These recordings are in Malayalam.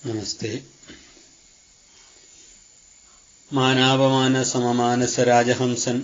നമസ്തേ. മാനാപമാന സമമാനസ രാജഹംസൻ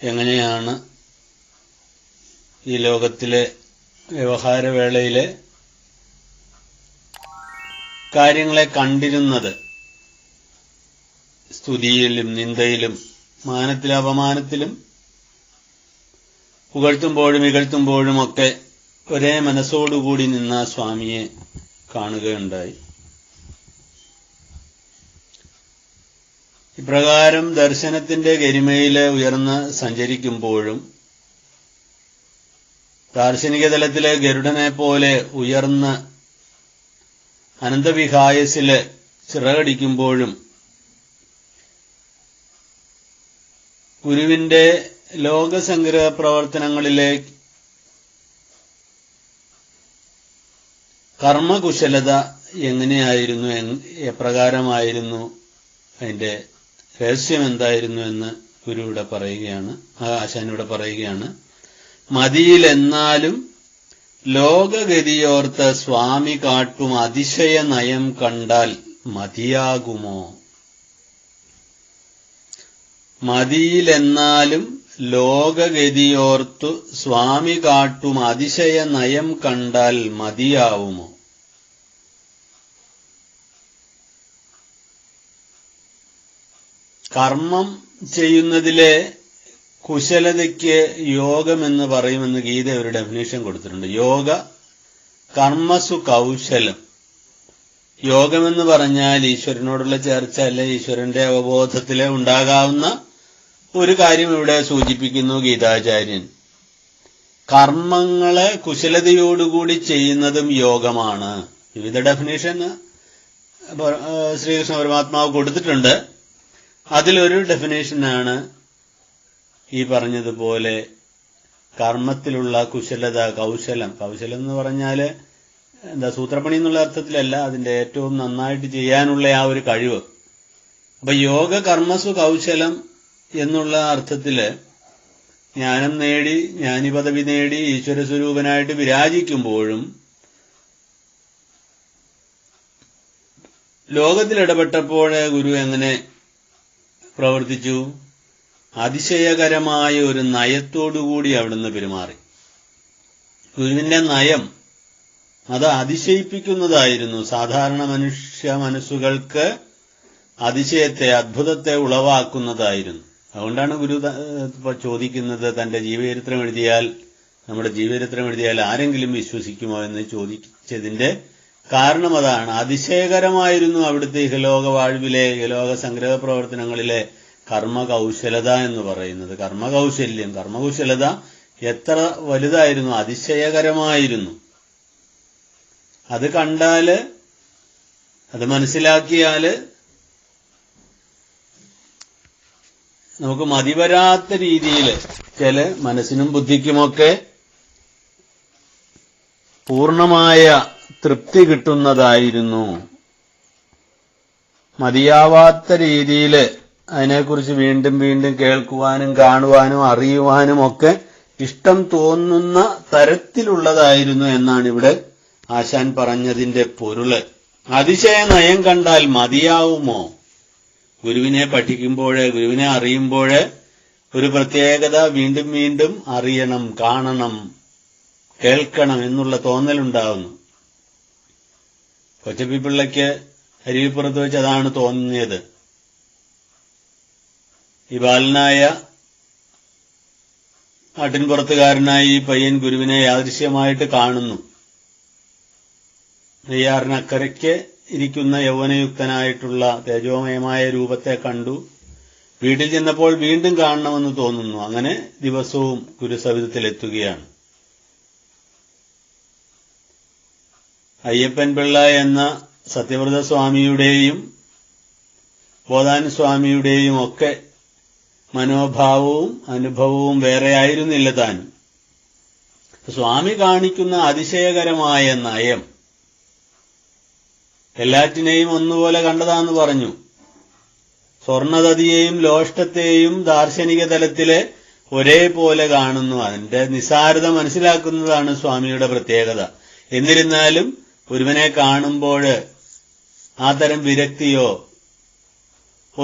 എങ്ങനെയാണ് ഈ ലോകത്തിലെ വ്യവഹാരവേളയിലെ കാര്യങ്ങളെ കണ്ടിരുന്നത്? സ്തുതിയിലും നിന്ദയിലും മാനത്തിലും അപമാനത്തിലും പുകഴ്ത്തുമ്പോഴും ഇകഴ്ത്തുമ്പോഴുമൊക്കെ ഒരേ മനസ്സോടുകൂടി നിന്ന സ്വാമിയെ കാണുകയുണ്ടായി. ഇപ്രകാരം ദർശനത്തിന്റെ ഗരിമയില് ഉയർന്ന് സഞ്ചരിക്കുമ്പോഴും ദാർശനിക തലത്തിലെ ഗരുഡനെ പോലെ ഉയർന്ന് അനന്തവിഹായസില് ചിറകടിക്കുമ്പോഴും ഗുരുവിന്റെ ലോകസംഗ്രഹ പ്രവർത്തനങ്ങളിലെ കർമ്മകുശലത എങ്ങനെയായിരുന്നു, എപ്രകാരമായിരുന്നു, അതിന്റെ രഹസ്യം എന്തായിരുന്നു എന്ന് ഗുരുവിടെ പറയുകയാണ്, ആശാനിവിടെ പറയുകയാണ്. മതിയിലെന്നാലും ലോകഗതിയോർത്ത് സ്വാമി കാട്ടും അതിശയ നയം കണ്ടാൽ മതിയാകുമോ? മതിയിലെന്നാലും ലോകഗതിയോർത്തു സ്വാമി കാട്ടും അതിശയ നയം കണ്ടാൽ മതിയാവുമോ? കർമ്മം ചെയ്യുന്നതിലെ കുശലതയ്ക്ക് യോഗമെന്ന് പറയുമെന്ന് ഗീത ഒരു ഡെഫിനേഷൻ കൊടുത്തിട്ടുണ്ട്. യോഗ കർമ്മസു കൗശലം. യോഗമെന്ന് പറഞ്ഞാൽ ഈശ്വരനോടുള്ള ചേർച്ച, അല്ലെ ഈശ്വരന്റെ അവബോധത്തിലെ ഉണ്ടാകാവുന്ന ഒരു കാര്യം ഇവിടെ സൂചിപ്പിക്കുന്നു ഗീതാചാര്യൻ. കർമ്മങ്ങളെ കുശലതയോടുകൂടി ചെയ്യുന്നതും യോഗമാണ്. വിവിധ ഡെഫിനേഷൻ ശ്രീകൃഷ്ണ പരമാത്മാവ് കൊടുത്തിട്ടുണ്ട്. അതിലൊരു ഡെഫിനേഷനാണ് ഈ പറഞ്ഞതുപോലെ കർമ്മത്തിലുള്ള കുശലത, കൗശലം. കൗശലം എന്ന് പറഞ്ഞാല് സൂത്രപ്പണി എന്നുള്ള അർത്ഥത്തിലല്ല, അതിന്റെ ഏറ്റവും നന്നായിട്ട് ചെയ്യാനുള്ള ആ ഒരു കഴിവ്. അപ്പൊ യോഗ കർമ്മസു കൗശലം എന്നുള്ള അർത്ഥത്തില് ജ്ഞാനം നേടി, ജ്ഞാനിപദവി നേടി ഈശ്വരസ്വരൂപനായിട്ട് വിരാജിക്കുമ്പോഴും ലോകത്തിലിടപെട്ടപ്പോൾ ഗുരു എങ്ങനെ പ്രവർത്തിച്ചു? അതിശയകരമായ ഒരു നയത്തോടുകൂടി അവിടുന്ന് പെരുമാറി. ഗുരുവിന്റെ നയം അത് അതിശയിപ്പിക്കുന്നതായിരുന്നു. സാധാരണ മനുഷ്യ മനസ്സുകൾക്ക് അതിശയത്തെ, അത്ഭുതത്തെ ഉളവാക്കുന്നതായിരുന്നു. അതുകൊണ്ടാണ് ഗുരു ചോദിക്കുന്നത്, തന്റെ ജീവചരിത്രം എഴുതിയാൽ, നമ്മുടെ ജീവചരിത്രം എഴുതിയാൽ ആരെങ്കിലും വിശ്വസിക്കുമോ എന്ന് ചോദിച്ചതിന്റെ കാരണം അതാണ്. അതിശയകരമായിരുന്നു അവിടുത്തെ ഇഹലോക വാഴ്വിലെ, ഇഹലോക സംഗ്രഹ പ്രവർത്തനങ്ങളിലെ കർമ്മകൗശലത എന്ന് പറയുന്നത്. കർമ്മകൗശല്യം, കർമ്മകുശലത എത്ര വലുതായിരുന്നു, അതിശയകരമായിരുന്നു. അത് കണ്ടാല്, അത് മനസ്സിലാക്കിയാല് നമുക്ക് മതിവരാത്ത രീതിയിൽ ചില മനസ്സിനും ബുദ്ധിക്കുമൊക്കെ പൂർണ്ണമായ തൃപ്തി കിട്ടുന്നതായിരുന്നു. മതിയാവാത്ത രീതിയിൽ അതിനെക്കുറിച്ച് വീണ്ടും വീണ്ടും കേൾക്കുവാനും കാണുവാനും അറിയുവാനും ഒക്കെ ഇഷ്ടം തോന്നുന്ന തരത്തിലുള്ളതായിരുന്നു എന്നാണ് ഇവിടെ ആശാൻ പറഞ്ഞതിന്റെ പൊരുള്. അതിശയ നയം കണ്ടാൽ മതിയാവുമോ? ഗുരുവിനെ പഠിക്കുമ്പോഴേ, ഗുരുവിനെ അറിയുമ്പോഴേ ഒരു പ്രത്യേകത വീണ്ടും വീണ്ടും അറിയണം, കാണണം, കേൾക്കണം എന്നുള്ള തോന്നലുണ്ടാവുന്നു. കൊച്ചപ്പിപ്പിള്ളയ്ക്ക് അരുവിപ്പുറത്ത് വെച്ച് അതാണ് തോന്നിയത്. ഈ ബാലനായ നാട്ടിൻപുറത്തുകാരനായി ഈ പയ്യൻ ഗുരുവിനെ യാദൃശ്യമായിട്ട് കാണുന്നു. നെയ്യാറിനക്കരയ്ക്ക് ഇരിക്കുന്ന യൗവനയുക്തനായിട്ടുള്ള തേജോമയമായ രൂപത്തെ കണ്ടു. വീട്ടിൽ ചെന്നപ്പോൾ വീണ്ടും കാണണമെന്ന് തോന്നുന്നു. അങ്ങനെ ദിവസവും ഗുരുസവിധത്തിലെത്തുകയാണ്. അയ്യപ്പൻ പിള്ള എന്ന സത്യവ്രത സ്വാമിയുടെയും ബോധാന സ്വാമിയുടെയും ഒക്കെ മനോഭാവവും അനുഭവവും വേറെയായിരുന്നില്ല താനും. സ്വാമി കാണിക്കുന്ന അതിശയകരമായ നയം എല്ലാറ്റിനെയും ഒന്നുപോലെ കണ്ടതാന്ന് പറഞ്ഞു. സ്വർണതതിയെയും ലോഷ്ടത്തെയും ദാർശനിക തലത്തിലെ ഒരേപോലെ കാണുന്നു. അതിന്റെ നിസ്സാരത മനസ്സിലാക്കുന്നതാണ് സ്വാമിയുടെ പ്രത്യേകത. എന്നിരുന്നാലും ഒരുവനെ കാണുമ്പോൾ ആ തരം വിരക്തിയോ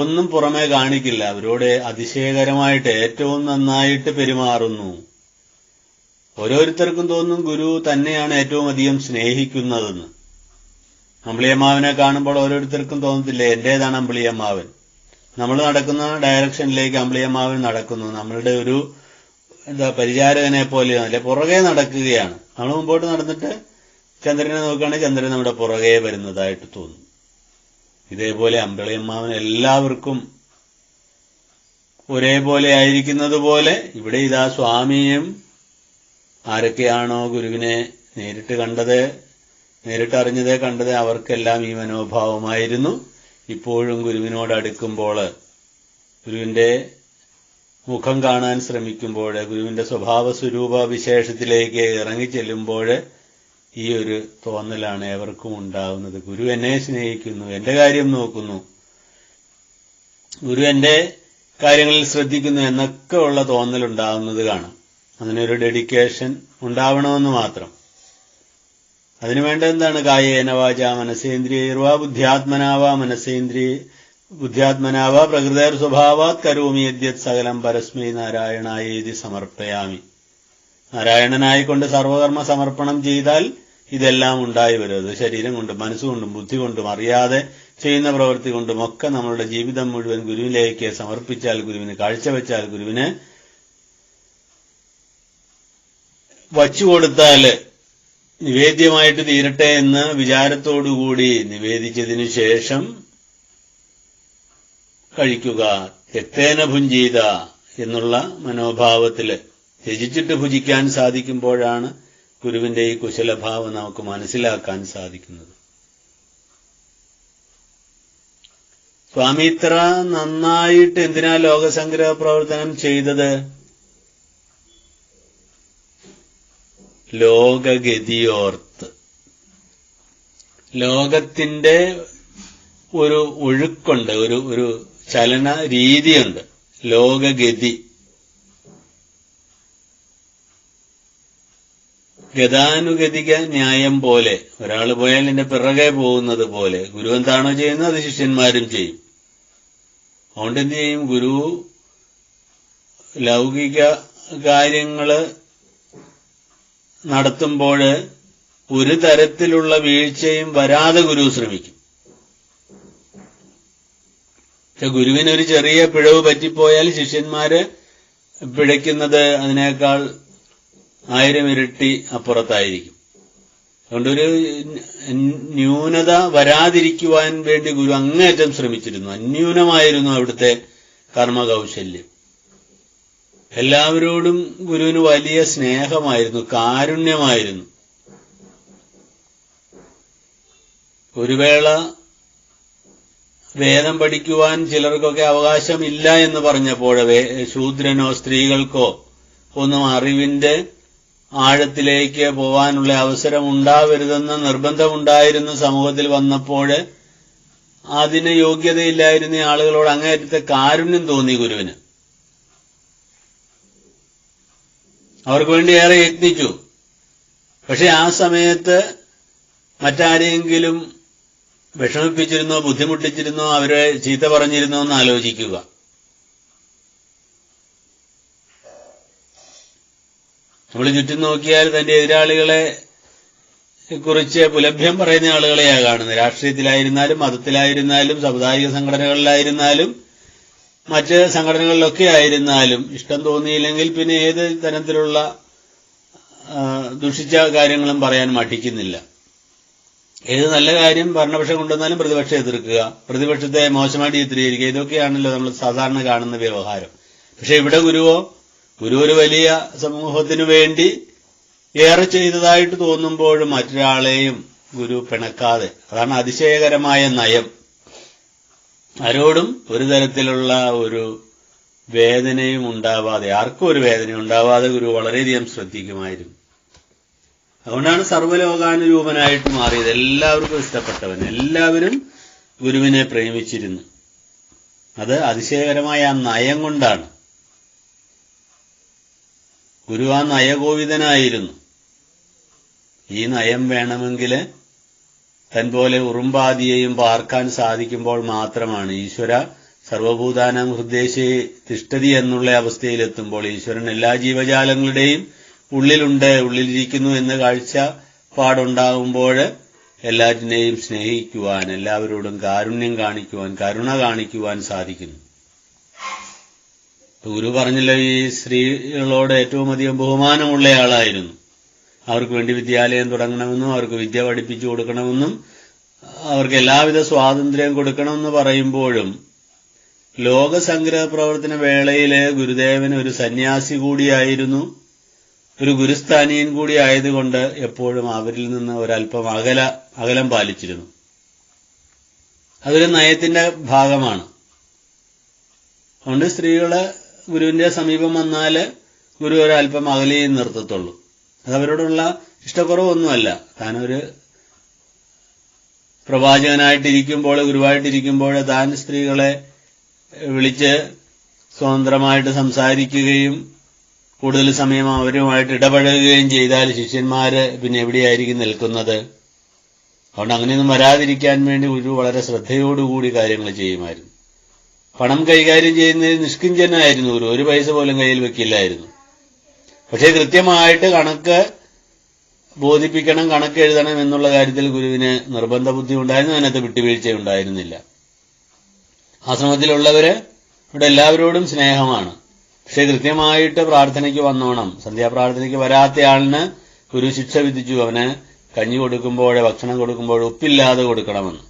ഒന്നും പുറമേ കാണിക്കില്ല. അവരോട് അതിശയകരമായിട്ട് ഏറ്റവും നന്നായിട്ട് പെരുമാറുന്നു. ഓരോരുത്തർക്കും തോന്നും ഗുരു തന്നെയാണ് ഏറ്റവും അധികം സ്നേഹിക്കുന്നതെന്ന്. അമ്പിളിയമ്മാവനെ കാണുമ്പോൾ ഓരോരുത്തർക്കും തോന്നത്തില്ലേ എന്റേതാണ് അമ്പിളിയമ്മാവൻ. നമ്മൾ നടക്കുന്ന ഡയറക്ഷനിലേക്ക് അമ്പിളിയമ്മാവൻ നടക്കുന്നു. നമ്മളുടെ ഒരു പരിചാരകനെ പോലെ അല്ലെ പുറകെ നടക്കുകയാണ്. നമ്മൾ മുമ്പോട്ട് നടന്നിട്ട് ചന്ദ്രനെ നോക്കുകയാണെങ്കിൽ ചന്ദ്രൻ നമ്മുടെ പുറകെ വരുന്നതായിട്ട് തോന്നും. ഇതേപോലെ അമ്പിളിയമ്മാവൻ എല്ലാവർക്കും ഒരേപോലെ ആയിരിക്കുന്നത് പോലെ ഇവിടെ ഇതാ സ്വാമിയും ആരൊക്കെയാണോ ഗുരുവിനെ നേരിട്ട് അറിഞ്ഞത് കണ്ടത് അവർക്കെല്ലാം ഈ മനോഭാവമായിരുന്നു. ഇപ്പോഴും ഗുരുവിനോട് അടുക്കുമ്പോൾ, ഗുരുവിന്റെ മുഖം കാണാൻ ശ്രമിക്കുമ്പോൾ, ഗുരുവിന്റെ സ്വഭാവ സ്വരൂപ വിശേഷത്തിലേക്ക് ഇറങ്ങിച്ചെല്ലുമ്പോൾ ഈ ഒരു തോന്നലാണ് ഏവർക്കും ഉണ്ടാവുന്നത്. ഗുരു എന്നെ സ്നേഹിക്കുന്നു, എന്റെ കാര്യം നോക്കുന്നു, ഗുരു എന്റെ കാര്യങ്ങളിൽ ശ്രദ്ധിക്കുന്നു എന്നൊക്കെ ഉള്ള തോന്നലുണ്ടാവുന്നത് കാണാം. അങ്ങനെ ഒരു ഡെഡിക്കേഷൻ ഉണ്ടാവണമെന്ന് മാത്രം. അതിനുവേണ്ട എന്താണ്? കായേന വാച മനസേന്ദ്രിയർവാ ബുദ്ധ്യാത്മനാവാ പ്രകൃതേർ സ്വഭാവാത് കരോമി യദ്യത് സകലം പരസ്മൈ നാരായണായേതി സമർപ്പയാമി. നാരായണനായിക്കൊണ്ട് സർവകർമ്മ സമർപ്പണം ചെയ്താൽ ഇതെല്ലാം ഉണ്ടായി വരും. അത് ശരീരം കൊണ്ടും മനസ്സുകൊണ്ടും ബുദ്ധി കൊണ്ടും അറിയാതെ ചെയ്യുന്ന പ്രവൃത്തി കൊണ്ടും ഒക്കെ നമ്മളുടെ ജീവിതം മുഴുവൻ ഗുരുവിലേക്ക് സമർപ്പിച്ചാൽ, ഗുരുവിന് കാഴ്ചവെച്ചാൽ, ഗുരുവിന് വച്ചുകൊടുത്താല് നിവേദ്യമായിട്ട് തീരട്ടെ എന്ന് വിചാരത്തോടുകൂടി നിവേദിച്ചതിനു ശേഷം കഴിക്കുക. തെക്തേന ഭുഞ്ചീത എന്നുള്ള മനോഭാവത്തില് ത്യജിച്ചിട്ട് ഭുജിക്കാൻ സാധിക്കുമ്പോഴാണ് ഗുരുവിന്റെ ഈ കുശലഭാവം നമുക്ക് മനസ്സിലാക്കാൻ സാധിക്കുന്നത്. സ്വാമി ഇത്ര നന്നായിട്ട് എന്തിനാ ലോകസംഗ്രഹ പ്രവർത്തനം ചെയ്തത്? ലോകഗതിയോർത്ത്. ലോകത്തിന്റെ ഒരു ഒഴുക്കുണ്ട്, ഒരു ചലന രീതിയുണ്ട്, ലോകഗതി. ഗതാനുഗതിക ന്യായം പോലെ ഒരാൾ പോയാൽ എന്റെ പിറകെ പോകുന്നത് പോലെ ഗുരു എന്താണോ ചെയ്യുന്നത് അത് ശിഷ്യന്മാരും ചെയ്യും. അതുകൊണ്ട് എന്ത് ചെയ്യും? ഗുരു ലൗകിക കാര്യങ്ങള് നടത്തുമ്പോൾ ഒരു തരത്തിലുള്ള വീഴ്ചയും വരാതെ ഗുരു ശ്രമിക്കും. ഗുരുവിനൊരു ചെറിയ പിഴവ് പറ്റിപ്പോയാൽ ശിഷ്യന്മാര് പിഴയ്ക്കുന്നത് അതിനേക്കാൾ 1000 ഇരട്ടി അപ്പുറത്തായിരിക്കും. അതുകൊണ്ടൊരു ന്യൂനത വരാതിരിക്കുവാൻ വേണ്ടി ഗുരു അങ്ങേയറ്റം ശ്രമിച്ചിരുന്നു. അന്യൂനമായിരുന്നു അവിടുത്തെ കർമ്മകൗശല്യം. എല്ലാവരോടും ഗുരുവിന് വലിയ സ്നേഹമായിരുന്നു, കാരുണ്യമായിരുന്നു. ഒരു വേള വേദം പഠിക്കുവാൻ ചിലർക്കൊക്കെ അവകാശമില്ല എന്ന് പറഞ്ഞപ്പോൾ ശൂദ്രനോ സ്ത്രീകൾക്കോ ഒന്നും അറിവിന്റെ ആഴത്തിലേക്ക് പോവാനുള്ള അവസരം ഉണ്ടാവരുതെന്ന നിർബന്ധമുണ്ടായിരുന്ന സമൂഹത്തിൽ വന്നപ്പോൾ അതിന് യോഗ്യതയില്ലായിരുന്ന ആളുകളോട് അങ്ങേയറ്റത്തെ കാരുണ്യം തോന്നി ഗുരുവിന്. അവർക്ക് വേണ്ടി ഏറെ യത്നിച്ചു. പക്ഷെ ആ സമയത്ത് മറ്റാരെങ്കിലും വിഷമിപ്പിച്ചിരുന്നോ, ബുദ്ധിമുട്ടിച്ചിരുന്നോ, അവരെ ചീത്ത പറഞ്ഞിരുന്നോ എന്ന് ആലോചിക്കുക. നമ്മൾ ചുറ്റും നോക്കിയാൽ തന്റെ എതിരാളികളെ കുറിച്ച് പുലഭ്യം പറയുന്ന ആളുകളെയാണ് കാണുന്നത്. രാഷ്ട്രീയത്തിലായിരുന്നാലും, മതത്തിലായിരുന്നാലും, സാമുദായിക സംഘടനകളിലായിരുന്നാലും, മറ്റ് സംഘടനകളിലൊക്കെ ആയിരുന്നാലും ഇഷ്ടം തോന്നിയില്ലെങ്കിൽ പിന്നെ ഏത് തരത്തിലുള്ള ദുഷിച്ച കാര്യങ്ങളും പറയാൻ മടിക്കുന്നില്ല. ഏത് നല്ല കാര്യം ഭരണപക്ഷം കൊണ്ടുവന്നാലും പ്രതിപക്ഷം എതിർക്കുക, പ്രതിപക്ഷത്തെ മോശമായിട്ട് ചിത്രീകരിക്കുക, ഇതൊക്കെയാണല്ലോ നമ്മൾ സാധാരണ കാണുന്ന വ്യവഹാരം. പക്ഷെ ഇവിടെ ഗുരു ഒരു വലിയ സമൂഹത്തിനു വേണ്ടി ഏറെ ചെയ്തതായിട്ട് തോന്നുമ്പോഴും മറ്റൊരാളെയും ഗുരു പിണക്കാതെ, അതാണ് അതിശയകരമായ നയം. ആരോടും ഒരു തരത്തിലുള്ള ഒരു വേദനയും ഉണ്ടാവാതെ, ആർക്കും ഒരു വേദന ഉണ്ടാവാതെ ഗുരു വളരെയധികം ശ്രദ്ധിക്കുമായിരുന്നു. അതുകൊണ്ടാണ് സർവ്വലോകാനുരൂപനായിട്ട് മാറിയത്. എല്ലാവർക്കും ഇഷ്ടപ്പെട്ടവൻ, എല്ലാവരും ഗുരുവിനെ പ്രേമിച്ചിരുന്നു. അത് അതിശയകരമായ ആ നയം കൊണ്ടാണ്. ഗുരു ആ നയകോവിദനായിരുന്നു. ഈ നയം വേണമെങ്കിൽ തൻപോലെ ഉറുമ്പാദിയെയും പാർക്കാൻ സാധിക്കുമ്പോൾ മാത്രമാണ് ഈശ്വര സർവഭൂതാനാം ഹൃദ്ദേശേ തിഷ്ഠതി എന്നുള്ള അവസ്ഥയിലെത്തുമ്പോൾ ഈശ്വരൻ എല്ലാ ജീവജാലങ്ങളുടെയും ഉള്ളിലുണ്ട്, ഉള്ളിലിരിക്കുന്നു എന്ന കാഴ്ചപ്പാടുണ്ടാകുമ്പോൾ എല്ലാറ്റിനെയും സ്നേഹിക്കുവാൻ, എല്ലാവരോടും കാരുണ്യം കാണിക്കുവാൻ, കരുണ കാണിക്കുവാൻ സാധിക്കുന്നു. ഗുരു പറഞ്ഞല്ലോ, ഈ സ്ത്രീകളോട് ഏറ്റവും അധികം ബഹുമാനമുള്ളയാളായിരുന്നു. അവർക്ക് വേണ്ടി വിദ്യാലയം തുടങ്ങണമെന്നും അവർക്ക് വിദ്യ പഠിപ്പിച്ചു കൊടുക്കണമെന്നും അവർക്ക് എല്ലാവിധ സ്വാതന്ത്ര്യം കൊടുക്കണമെന്ന് പറയുമ്പോഴും ലോകസംഗ്രഹ പ്രവർത്തന വേളയിലെ ഗുരുദേവൻ ഒരു സന്യാസി കൂടിയായിരുന്നു, ഒരു ഗുരുസ്ഥാനീയൻ കൂടി ആയതുകൊണ്ട് എപ്പോഴും അവരിൽ നിന്ന് ഒരല്പം അകലം പാലിച്ചിരുന്നു. അതൊരു നയത്തിന്റെ ഭാഗമാണ്. അതുകൊണ്ട് സ്ത്രീകള് ഗുരുവിന്റെ സമീപം വന്നാല് ഗുരു ഒരല്പം അകലെയേ നിർത്തത്തുള്ളൂ. അതവരോടുള്ള ഇഷ്ടക്കുറവൊന്നുമല്ല. താനൊരു പ്രവാചകനായിട്ടിരിക്കുമ്പോൾ, ഗുരുവായിട്ടിരിക്കുമ്പോൾ താൻ സ്ത്രീകളെ വിളിച്ച് സ്വതന്ത്രമായിട്ട് സംസാരിക്കുകയും കൂടുതൽ സമയം അവരുമായിട്ട് ഇടപഴകുകയും ചെയ്താൽ ശിഷ്യന്മാര് പിന്നെ എവിടെയായിരിക്കും നിൽക്കുന്നത്? അതുകൊണ്ട് അങ്ങനെയൊന്നും വരാതിരിക്കാൻ വേണ്ടി ഗുരു വളരെ ശ്രദ്ധയോടുകൂടി കാര്യങ്ങൾ ചെയ്യുമായിരുന്നു. പണം കൈകാര്യം ചെയ്യുന്നതിൽ നിഷ്കിഞ്ചനായിരുന്നു ഗുരു. ഒരു പൈസ പോലും കയ്യിൽ വെക്കില്ലായിരുന്നു. പക്ഷേ കൃത്യമായിട്ട് കണക്ക് ബോധിപ്പിക്കണം, കണക്ക് എഴുതണം എന്നുള്ള കാര്യത്തിൽ ഗുരുവിന് നിർബന്ധ ബുദ്ധി ഉണ്ടായിരുന്നു. അതിനകത്ത് വിട്ടുവീഴ്ച ഉണ്ടായിരുന്നില്ല. ആശ്രമത്തിലുള്ളവര് ഇവിടെ എല്ലാവരോടും സ്നേഹമാണ്. പക്ഷെ കൃത്യമായിട്ട് പ്രാർത്ഥനയ്ക്ക് വന്നോണം. സന്ധ്യാപ്രാർത്ഥനയ്ക്ക് വരാത്തയാളിന് ഗുരു ശിക്ഷ വിധിച്ചു. അവന് കഞ്ഞി കൊടുക്കുമ്പോൾ, ഭക്ഷണം കൊടുക്കുമ്പോൾ ഉപ്പില്ലാതെ കൊടുക്കണമെന്ന്.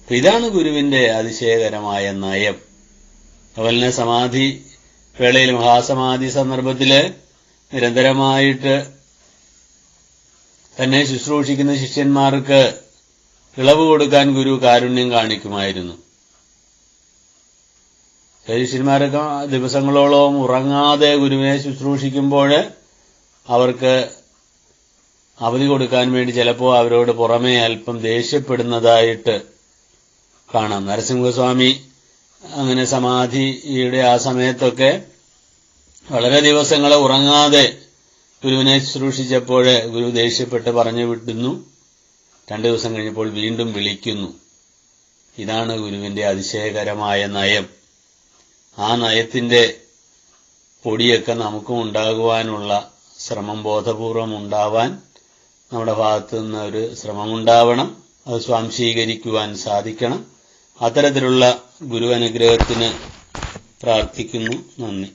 ഇതാണ് ഗുരുവിന്റെ അതിശയകരമായ നയം. അതുപോലെ സമാധി വേളയിൽ, മഹാസമാധി സന്ദർഭത്തില് നിരന്തരമായിട്ട് തന്നെ ശുശ്രൂഷിക്കുന്ന ശിഷ്യന്മാർക്ക് ഇളവ് കൊടുക്കാൻ ഗുരു കാരുണ്യം കാണിക്കുമായിരുന്നു. ശിഷ്യന്മാരൊക്കെ ദിവസങ്ങളോളം ഉറങ്ങാതെ ഗുരുവിനെ ശുശ്രൂഷിക്കുമ്പോൾ അവർക്ക് അവധി കൊടുക്കാൻ വേണ്ടി ചിലപ്പോൾ അവരോട് പുറമേ അല്പം ദേഷ്യപ്പെടുന്നതായിട്ട് കാണാം. നരസിംഹസ്വാമി അങ്ങനെ സമാധിയുടെ ആ സമയത്തൊക്കെ വളരെ ദിവസങ്ങളെ ഉറങ്ങാതെ ഗുരുവിനെ ശുശ്രൂഷിച്ചപ്പോൾ ഗുരു ദേഷ്യപ്പെട്ട് പറഞ്ഞു വിടുന്നു. 2 ദിവസം കഴിഞ്ഞപ്പോൾ വീണ്ടും വിളിക്കുന്നു. ഇതാണ് ഗുരുവിന്റെ അതിശയകരമായ നയം. ആ നയത്തിന്റെ പൊടിയൊക്കെ നമുക്കും ഉണ്ടാകുവാനുള്ള ശ്രമം, ബോധപൂർവം ഉണ്ടാവാൻ നമ്മുടെ ഭാഗത്തു നിന്ന് ഒരു ശ്രമമുണ്ടാവണം. അത് സ്വാംശീകരിക്കുവാൻ സാധിക്കണം. അത്തരത്തിലുള്ള ഗുരു അനുഗ്രഹത്തിന് പ്രാർത്ഥിക്കുന്നു. നന്ദി.